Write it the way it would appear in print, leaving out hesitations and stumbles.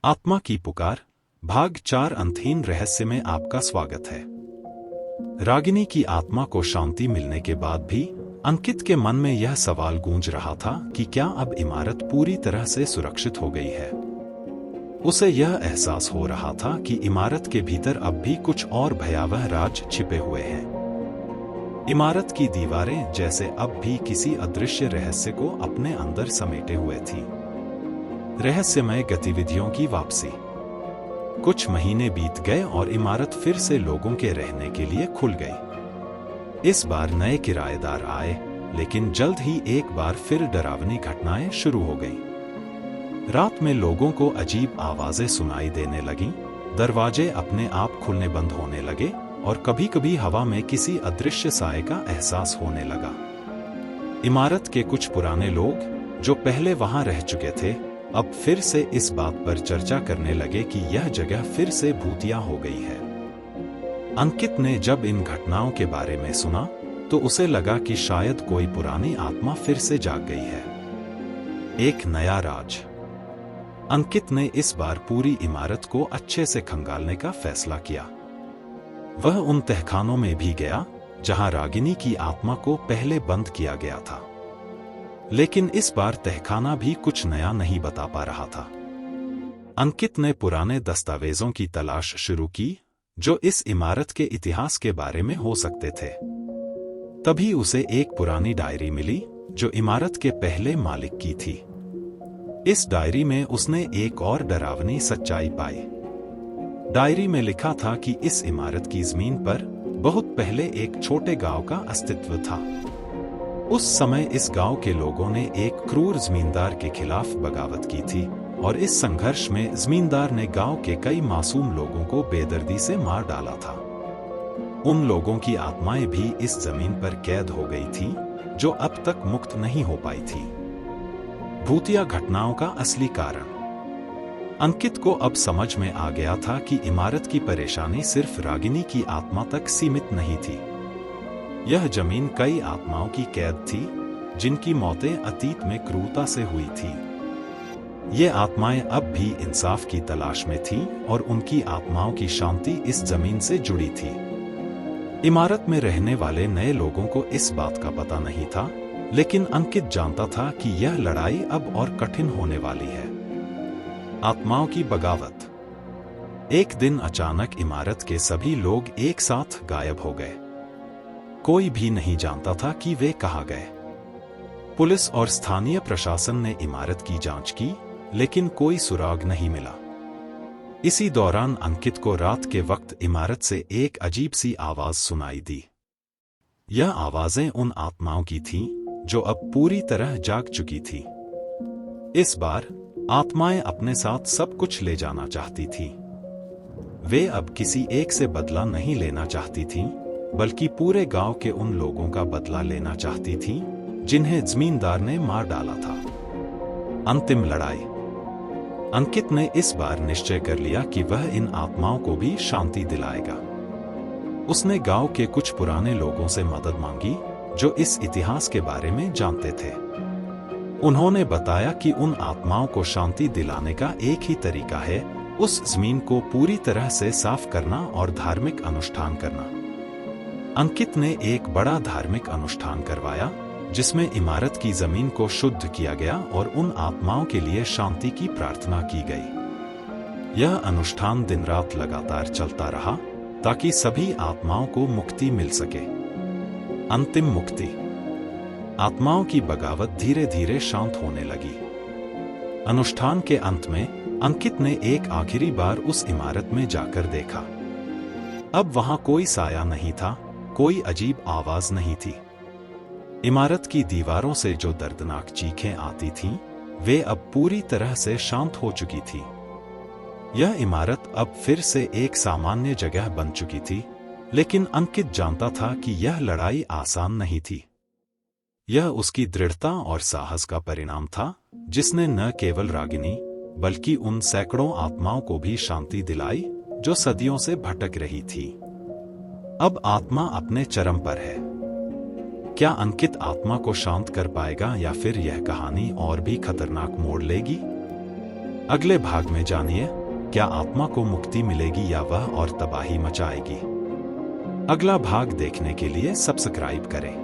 आत्मा की पुकार भाग 4 अंतहीन रहस्य में आपका स्वागत है। रागिनी की आत्मा को शांति मिलने के बाद भी अंकित के मन में यह सवाल गूंज रहा था कि क्या अब इमारत पूरी तरह से सुरक्षित हो गई है। उसे यह एहसास हो रहा था कि इमारत के भीतर अब भी कुछ और भयावह राज छिपे हुए हैं। इमारत की दीवारें जैसे अब भी किसी अदृश्य रहस्य को अपने अंदर समेटे हुए थी। रहस्यमय गतिविधियों की वापसी। कुछ महीने बीत गए और इमारत फिर से लोगों के रहने के लिए खुल गई। इस बार नए किराएदार आए, लेकिन जल्द ही एक बार फिर डरावनी घटनाएं शुरू हो गईं। रात में लोगों को अजीब आवाजें सुनाई देने लगीं, दरवाजे अपने आप खुलने बंद होने लगे और कभी-कभी हवा में किसी अदृश्य साए का एहसास होने लगा। इमारत के कुछ पुराने लोग, जो पहले वहां रह चुके थे, अब फिर से इस बात पर चर्चा करने लगे कि यह जगह फिर से भूतिया हो गई है। अंकित ने जब इन घटनाओं के बारे में सुना तो उसे लगा कि शायद कोई पुरानी आत्मा फिर से जाग गई है। एक नया राज। अंकित ने इस बार पूरी इमारत को अच्छे से खंगालने का फैसला किया। वह उन तहखानों में भी गया जहां रागिनी की आत्मा को पहले बंद किया गया था, लेकिन इस बार तहखाना भी कुछ नया नहीं बता पा रहा था। अंकित ने पुराने दस्तावेजों की तलाश शुरू की जो इस इमारत के इतिहास के बारे में हो सकते थे। तभी उसे एक पुरानी डायरी मिली जो इमारत के पहले मालिक की थी। इस डायरी में उसने एक और डरावनी सच्चाई पाई। डायरी में लिखा था कि इस इमारत की जमीन पर बहुत पहले एक छोटे गांव का अस्तित्व था। उस समय इस गांव के लोगों ने एक क्रूर जमींदार के खिलाफ बगावत की थी और इस संघर्ष में जमींदार ने गांव के कई मासूम लोगों को बेदर्दी से मार डाला था। उन लोगों की आत्माएं भी इस जमीन पर कैद हो गई थी जो अब तक मुक्त नहीं हो पाई थी। भूतिया घटनाओं का असली कारण। अंकित को अब समझ में आ गया था कि इमारत की परेशानी सिर्फ रागिनी की आत्मा तक सीमित नहीं थी। यह जमीन कई आत्माओं की कैद थी जिनकी मौतें अतीत में क्रूरता से हुई थी। ये आत्माएं अब भी इंसाफ की तलाश में थीं और उनकी आत्माओं की शांति इस जमीन से जुड़ी थी। इमारत में रहने वाले नए लोगों को इस बात का पता नहीं था, लेकिन अंकित जानता था कि यह लड़ाई अब और कठिन होने वाली है। आत्माओं की बगावत। एक दिन अचानक इमारत के सभी लोग एक साथ गायब हो गए। कोई भी नहीं जानता था कि वे कहाँ गए। पुलिस और स्थानीय प्रशासन ने इमारत की जांच की, लेकिन कोई सुराग नहीं मिला। इसी दौरान अंकित को रात के वक्त इमारत से एक अजीब सी आवाज सुनाई दी। यह आवाजें उन आत्माओं की थीं जो अब पूरी तरह जाग चुकी थी। इस बार आत्माएं अपने साथ सब कुछ ले जाना चाहती थीं। वे अब किसी एक से बदला नहीं लेना चाहती थीं, बल्कि पूरे गांव के उन लोगों का बदला लेना चाहती थीं जिन्हें जमींदार ने मार डाला था। अंतिम लड़ाई। अंकित ने इस बार निश्चय कर लिया कि वह इन आत्माओं को भी शांति दिलाएगा। उसने गांव के कुछ पुराने लोगों से मदद मांगी जो इस इतिहास के बारे में जानते थे। उन्होंने बताया कि उन आत्माओं को शांति दिलाने का एक ही तरीका है, उस जमीन को पूरी तरह से साफ करना और धार्मिक अनुष्ठान करना। अंकित ने एक बड़ा धार्मिक अनुष्ठान करवाया जिसमें इमारत की जमीन को शुद्ध किया गया और उन आत्माओं के लिए शांति की प्रार्थना की गई। यह अनुष्ठान दिन रात लगातार चलता रहा ताकि सभी आत्माओं को मुक्ति मिल सके। अंतिम मुक्ति। आत्माओं की बगावत धीरे धीरे शांत होने लगी। अनुष्ठान के अंत में अंकित ने एक आखिरी बार उस इमारत में जाकर देखा। अब वहां कोई साया नहीं था, कोई अजीब आवाज नहीं थी। इमारत की दीवारों से जो दर्दनाक चीखें आती थीं, वे अब पूरी तरह से शांत हो चुकी थी। यह इमारत अब फिर से एक सामान्य जगह बन चुकी थी, लेकिन अंकित जानता था कि यह लड़ाई आसान नहीं थी। यह उसकी दृढ़ता और साहस का परिणाम था, जिसने न केवल रागिनी बल्कि उन सैकड़ों आत्माओं को भी शांति दिलाई जो सदियों से भटक रही थी। अब आत्मा अपने चरम पर है। क्या अंकित आत्मा को शांत कर पाएगा या फिर यह कहानी और भी खतरनाक मोड़ लेगी? अगले भाग में जानिए, क्या आत्मा को मुक्ति मिलेगी या वह और तबाही मचाएगी। अगला भाग देखने के लिए सब्सक्राइब करें।